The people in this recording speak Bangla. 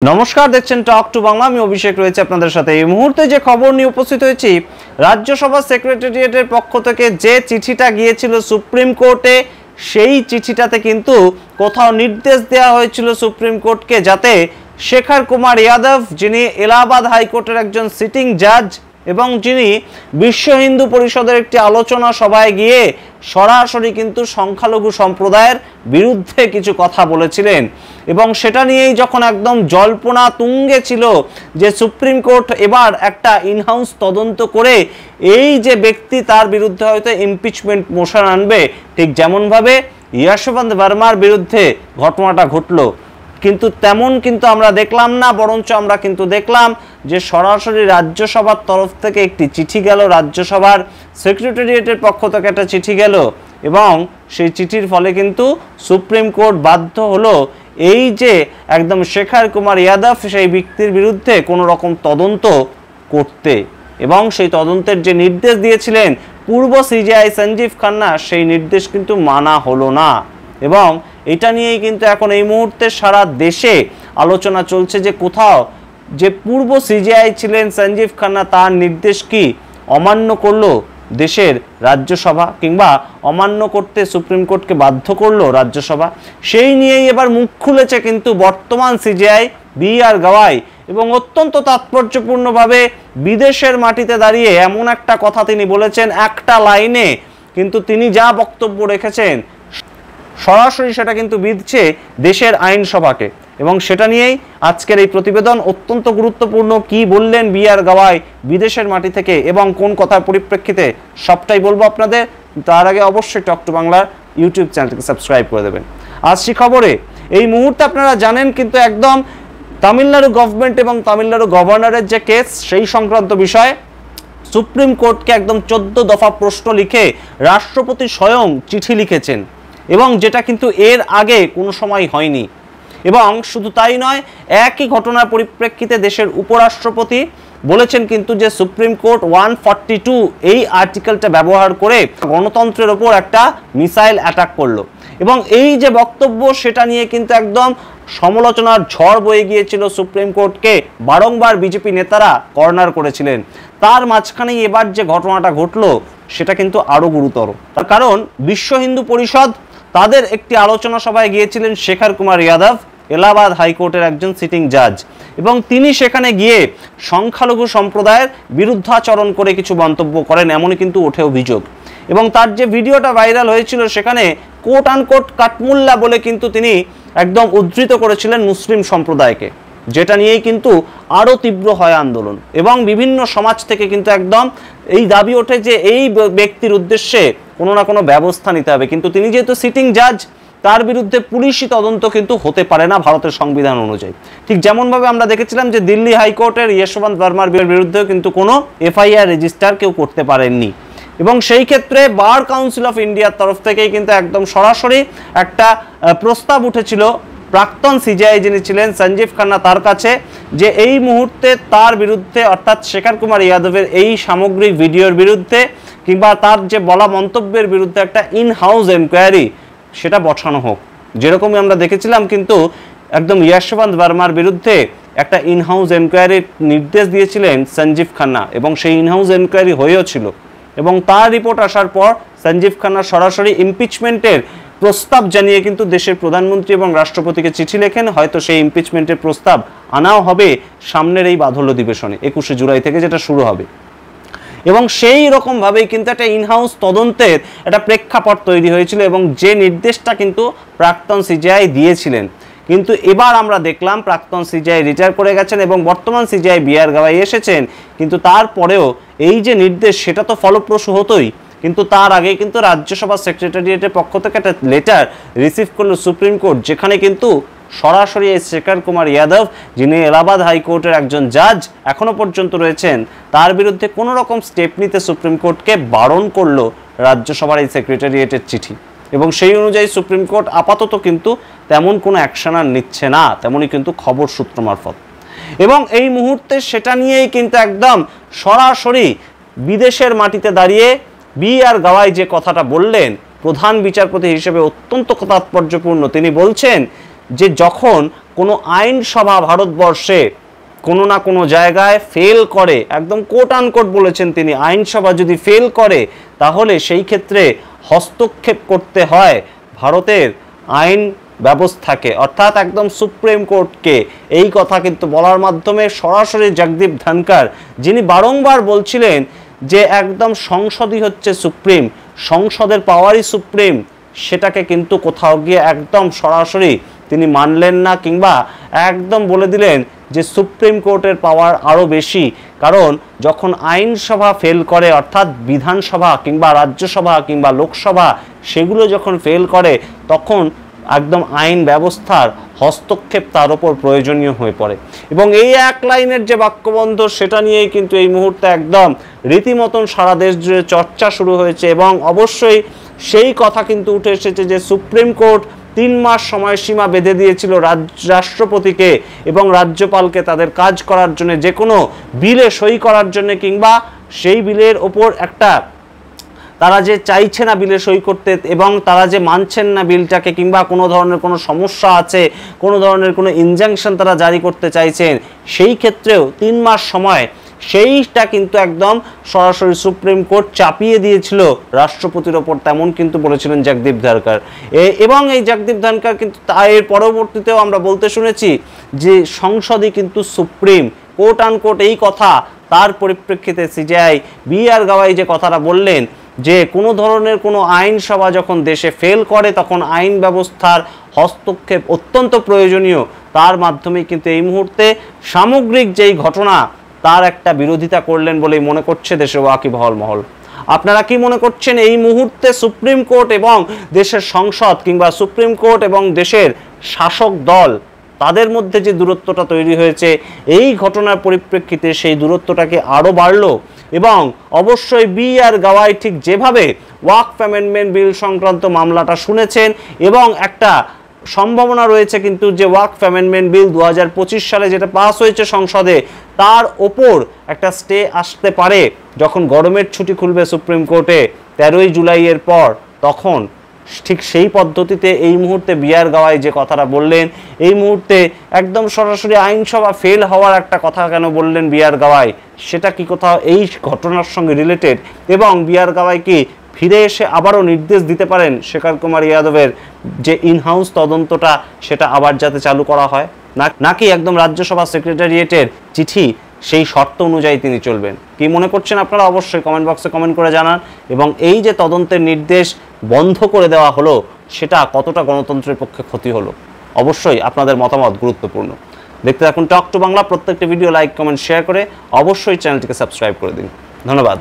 নমস্কার, দেখছেন টক টু বাংলা। আমি অভিষেক রয়েছে আপনাদের সাথে। এই মুহূর্তে যে খবর নিয়ে উপস্থিত হয়েছি, রাজ্যসভা সেক্রেটারিয়েটের পক্ষ থেকে যে চিঠিটা গিয়েছিল সুপ্রিম কোর্টে, সেই চিঠিটাতে কিন্তু কোথাও নির্দেশ দেওয়া হয়েছিল সুপ্রিম কোর্টকে, যাতে শেখর কুমার যাদব, যিনি এলাহাবাদ হাইকোর্টের একজন সিটিং জাজ এবং যিনি বিশ্ব হিন্দু পরিষদের একটি আলোচনা সভায় গিয়ে সরাসরি কিন্তু সংখ্যালঘু সম্প্রদায়ের বিরুদ্ধে কিছু কথা বলেছিলেন, এবং সেটা নিয়েই যখন একদম জল্পনা তুঙ্গে ছিল যে সুপ্রিম কোর্ট এবার একটা ইনহাউস তদন্ত করে এই যে ব্যক্তি তার বিরুদ্ধে হয়তো ইমপিচমেন্ট মোশন আনবে, ঠিক যেমনভাবে যশবন্ত বর্মার বিরুদ্ধে ঘটনাটা ঘটলো, কিন্তু তেমন কিন্তু আমরা দেখলাম না। বরঞ্চ আমরা কিন্তু দেখলাম যে সরাসরি রাজ্যসভার তরফ থেকে একটি চিঠি গেল, রাজ্যসভার সেক্রেটারিয়েটের পক্ষ থেকে একটা চিঠি গেল, এবং সেই চিঠির ফলে কিন্তু সুপ্রিম কোর্ট বাধ্য হলো এই যে একদম শেখর কুমার যাদব সেই ব্যক্তির বিরুদ্ধে কোনো রকম তদন্ত করতে, এবং সেই তদন্তের যে নির্দেশ দিয়েছিলেন পূর্ব সিজিআই সঞ্জীব খান্না, সেই নির্দেশ কিন্তু মানা হলো না। এবং এটা নিয়েই কিন্তু এখন এই মুহূর্তে সারা দেশে আলোচনা চলছে যে কোথাও যে পূর্ব সিজিআই ছিলেন সঞ্জীব খান্না, তার নির্দেশ কি অমান্য করলো দেশের রাজ্যসভা, কিংবা অমান্য করতে সুপ্রিম কোর্টকে বাধ্য করলো রাজ্যসভা, সেই নিয়েই এবার মুখ খুলেছে কিন্তু বর্তমান সিজিআই বি.আর. গাওয়াই, এবং অত্যন্ত তাৎপর্যপূর্ণভাবে বিদেশের মাটিতে দাঁড়িয়ে এমন একটা কথা তিনি বলেছেন, একটা লাইনে কিন্তু তিনি যা বক্তব্য রেখেছেন সরাসরি সেটা কিন্তু বিধছে দেশের আইনসভাকে, এবং সেটা নিয়েই আজকের এই প্রতিবেদন। অত্যন্ত গুরুত্বপূর্ণ কি বললেন বি.আর. গাওয়াই বিদেশের মাটি থেকে এবং কোন কথার পরিপ্রেক্ষিতে, সবটাই বলবো আপনাদের। তার আগে অবশ্যই টক টু বাংলার ইউটিউব চ্যানেলটিকে সাবস্ক্রাইব করে দেবেন। আসছি খবরে। এই মুহূর্তে আপনারা জানেন কিন্তু একদম তামিলনাড়ু গভর্নমেন্ট এবং তামিলনাড়ু গভর্নরের যে কেস, সেই সংক্রান্ত বিষয়ে সুপ্রিম কোর্টকে একদম 14 দফা প্রশ্ন লিখে রাষ্ট্রপতি স্বয়ং চিঠি লিখেছেন, এবং যেটা কিন্তু এর আগে কোনো সময় হয়নি। এবং শুধু তাই নয়, একই ঘটনার পরিপ্রেক্ষিতে দেশের উপরাষ্ট্রপতি বলেছেন কিন্তু যে সুপ্রিম কোর্ট 142 এই আর্টিকেলটা ব্যবহার করে গণতন্ত্রের ওপর একটা মিসাইল অ্যাটাক করলো, এবং এই যে বক্তব্য সেটা নিয়ে কিন্তু একদম সমালোচনার ঝড় বয়ে গিয়েছিল সুপ্রিম কোর্টকে। বারংবার বিজেপি নেতারা কর্নার করেছিলেন। তার মাঝখানেই এবার যে ঘটনাটা ঘটলো সেটা কিন্তু আরো গুরুতর, তার কারণ বিশ্ব হিন্দু পরিষদ তাদের একটি আলোচনা সভায় গিয়েছিলেন শেখর কুমার যাদব, এলাহাবাদ হাইকোর্টের একজন সিটিং জাজ, এবং তিনি সেখানে গিয়ে সংখ্যালঘু সম্প্রদায়ের বিরুদ্ধাচরণ করে কিছু মন্তব্য করেন, এমনই কিন্তু ওঠে অভিযোগ। এবং তার যে ভিডিওটা ভাইরাল হয়েছিল সেখানে কোট আনকোট কাটমুল্লা বলে কিন্তু তিনি একদম উদ্ধৃত করেছিলেন মুসলিম সম্প্রদায়কে, যেটা নিয়েই কিন্তু আরও তীব্র হয় আন্দোলন, এবং বিভিন্ন সমাজ থেকে কিন্তু একদম এই দাবি ওঠে যে এই ব্যক্তির উদ্দেশ্যে কোনো না কোনো ব্যবস্থা নিতে হবে। কিন্তু তিনি যেহেতু সিটিং জাজ, তার বিরুদ্ধে পুলিশি তদন্ত কিন্তু হতে পারে না ভারতের সংবিধান অনুযায়ী। ঠিক যেমনভাবে আমরা দেখেছিলাম যে দিল্লি হাইকোর্টের যশবন্ত বর্মার বিরুদ্ধেও কিন্তু কোনো এফআইআর রেজিস্টার কেউ করতে পারেননি, এবং সেই ক্ষেত্রে বার কাউন্সিল অফ ইন্ডিয়ার তরফ থেকেই কিন্তু একদম সরাসরি একটা প্রস্তাব উঠেছিল প্রাক্তন সিজিআই যিনি ছিলেন সঞ্জীব খান্না, তার কাছে, যে এই মুহূর্তে তার বিরুদ্ধে অর্থাৎ শেখর কুমার যাদবের এই সামগ্রিক ভিডিওর বিরুদ্ধে কিংবা তার যে বলা মন্তব্যের বিরুদ্ধে একটা ইন হাউস এনকোয়ারি সেটা বসানো হোক। যেরকমই আমরা দেখেছিলাম কিন্তু একদম যশবন্ত বর্মার বিরুদ্ধে একটা ইন হাউস এনকোয়ারির নির্দেশ দিয়েছিলেন সঞ্জীব খান্না, এবং সেই ইন হাউস এনকোয়ারি হয়েও ছিল, এবং তার রিপোর্ট আসার পর সঞ্জীব খান্না সরাসরি ইমপিচমেন্টের প্রস্তাব জানিয়ে কিন্তু দেশের প্রধানমন্ত্রী এবং রাষ্ট্রপতিকে চিঠি লেখেন। হয়তো সেই ইমপিচমেন্টের প্রস্তাব আনাও হবে সামনের এই বাধল অধিবেশনে 21শে জুলাই থেকে, যেটা শুরু হবে। এবং সেই রকমভাবেই কিন্তু একটা ইনহাউস তদন্তের একটা প্রেক্ষাপট তৈরি হয়েছিল, এবং যে নির্দেশটা কিন্তু প্রাক্তন সিজিআই দিয়েছিলেন। কিন্তু এবার আমরা দেখলাম প্রাক্তন সিজিআই রিটায়ার করে গেছেন এবং বর্তমান সিজিআই বি.আর. গাওয়াই এসেছেন, কিন্তু তারপরেও এই যে নির্দেশ সেটা তো ফলপ্রসূ হতোই। কিন্তু তার আগে কিন্তু রাজ্যসভা সেক্রেটারিয়েটের পক্ষ থেকে একটা লেটার রিসিভ করলো সুপ্রিম কোর্ট, যেখানে কিন্তু সরাসরি এই শেখর কুমার যাদব, যিনি এলাহাবাদ হাইকোর্টের একজন জাজ এখনো পর্যন্ত রয়েছেন, তার বিরুদ্ধে কোনো রকম স্টেপ নিতে সুপ্রিম কোর্টকে বারণ করলো রাজ্যসভার এই সেক্রেটারিয়েটের চিঠি, এবং সেই অনুযায়ী সুপ্রিম কোর্ট আপাতত কিন্তু তেমন কোনো অ্যাকশন আর নিচ্ছে না, তেমনই কিন্তু খবর সূত্র মারফত। এবং এই মুহূর্তে সেটা নিয়েই কিন্তু একদম সরাসরি বিদেশের মাটিতে দাঁড়িয়ে বি.আর. গাওয়াই যে কথাটা বললেন প্রধান বিচারপতি হিসেবে অত্যন্ত তাৎপর্যপূর্ণ। তিনি বলছেন যে যখন কোনো আইনসভা ভারতবর্ষে কোনো না কোনো জায়গায় ফেল করে, একদম কোট আনকোট বলেছেন তিনি, আইনসভা যদি ফেল করে তাহলে সেই ক্ষেত্রে হস্তক্ষেপ করতে হয় ভারতের আইন ব্যবস্থাকে, অর্থাৎ একদম সুপ্রিম কোর্টকে। এই কথা কিন্তু বলার মাধ্যমে সরাসরি জগদীপ ধনকর, যিনি বারংবার বলছিলেন যে একদম সংসদই হচ্ছে সুপ্রিম, সংসদের পাওয়ারই সুপ্রিম, সেটাকে কিন্তু কোথাও গিয়ে একদম সরাসরি তিনি মানলেন না, কিংবা একদম বলে দিলেন যে সুপ্রিম কোর্টের পাওয়ার আরও বেশি। কারণ যখন আইনসভা ফেল করে, অর্থাৎ বিধানসভা কিংবা রাজ্যসভা কিংবা লোকসভা সেগুলো যখন ফেল করে, তখন একদম আইন ব্যবস্থার হস্তক্ষেপ তার ওপর প্রয়োজনীয় হয়ে পড়ে। এবং এই এক লাইনের যে বাক্যবন্ধ, সেটা নিয়েই কিন্তু এই মুহূর্তে একদম রীতিমতন সারা দেশ জুড়ে চর্চা শুরু হয়েছে। এবং অবশ্যই সেই কথা কিন্তু উঠে এসেছে যে সুপ্রিম কোর্ট 3 মাস সময়সীমা বেঁধে দিয়েছিল রাষ্ট্রপতিকে এবং রাজ্যপালকে তাদের কাজ করার জন্য, যে কোনো বিলে সই করার জন্য, কিংবা সেই বিলের ওপর একটা তারা যে চাইছে না বিলে সই করতে এবং তারা যে মানছেন না বিলটাকে, কিংবা কোনো ধরনের কোনো সমস্যা আছে, কোনো ধরনের কোনো ইনজাংশন তারা জারি করতে চাইছেন, সেই ক্ষেত্রেও 3 মাস সময়, সেইটা কিন্তু একদম সরাসরি সুপ্রিম কোর্ট চাপিয়ে দিয়েছিল রাষ্ট্রপতির ওপর, তেমন কিন্তু বলেছিলেন জগদীপ ধনকর। এবং এই জগদীপ ধনকর কিন্তু এর পরবর্তীতেও আমরা বলতে শুনেছি যে সংসদই কিন্তু সুপ্রিম, কোট আনকোট এই কথা। তার পরিপ্রেক্ষিতে সিজেআই বি.আর. গাওয়াই যে কথাটা বললেন যে কোনো ধরনের কোনো আইনসভা যখন দেশে ফেল করে তখন আইন ব্যবস্থার হস্তক্ষেপ অত্যন্ত প্রয়োজনীয়, তার মাধ্যমে কিন্তু এই মুহূর্তে সামগ্রিক যেই ঘটনা তার একটা বিরোধিতা করলেন বলেই মনে করছে দেশের ওয়াকিবহাল মহল। আপনারা কি মনে করছেন এই মুহূর্তে সুপ্রিম কোর্ট এবং দেশের সংসদ, কিংবা সুপ্রিম কোর্ট এবং দেশের শাসক দল, তাদের মধ্যে যে দূরত্বটা তৈরি হয়েছে এই ঘটনার পরিপ্রেক্ষিতে সেই দূরত্বটাকে আরও বাড়লো? এবং অবশ্যই বি.আর. গাওয়াই ঠিক যেভাবে ওয়াকফ অ্যামেন্ডমেন্ট বিল সংক্রান্ত মামলাটা শুনেছেন, এবং একটা সম্ভাবনা রয়েছে কিন্তু যে ওয়াকফ অ্যামেন্ডমেন্ট বিল 2025 সালে যেটা পাস হয়েছে সংসদে, তার ওপর একটা স্টে আসতে পারে যখন গরমের ছুটি খুলবে সুপ্রিম কোর্টে 13ই জুলাইয়ের পর, তখন ঠিক সেই পদ্ধতিতে এই মুহূর্তে বি.আর. গাওয়াই যে কথাটা বললেন, এই মুহূর্তে একদম সরাসরি আইনসভা ফেল হওয়ার একটা কথা কেন বললেন বি.আর. গাওয়াই, সেটা কি কোথাও এই ঘটনার সঙ্গে রিলেটেড? এবং বি.আর. গাওয়াই কি ফিরে এসে আবারও নির্দেশ দিতে পারেন শেখর কুমার যাদবের যে ইনহাউস তদন্তটা সেটা আবার যাতে চালু করা হয়, নাকি একদম রাজ্যসভা সেক্রেটারিয়েটের চিঠি সেই শর্ত অনুযায়ী তিনি চলবেন? কি মনে করছেন আপনারা অবশ্যই কমেন্ট বক্সে কমেন্ট করে জানান। এবং এই যে তদন্তের নির্দেশ বন্ধ করে দেওয়া হলো, সেটা কতটা গণতন্ত্রের পক্ষে ক্ষতি হলো? অবশ্যই আপনাদের মতামত গুরুত্বপূর্ণ। দেখতে থাকুন টক টু বাংলা। প্রত্যেকটা ভিডিও লাইক, কমেন্ট, শেয়ার করে অবশ্যই চ্যানেলটিকে সাবস্ক্রাইব করে দিন। ধন্যবাদ।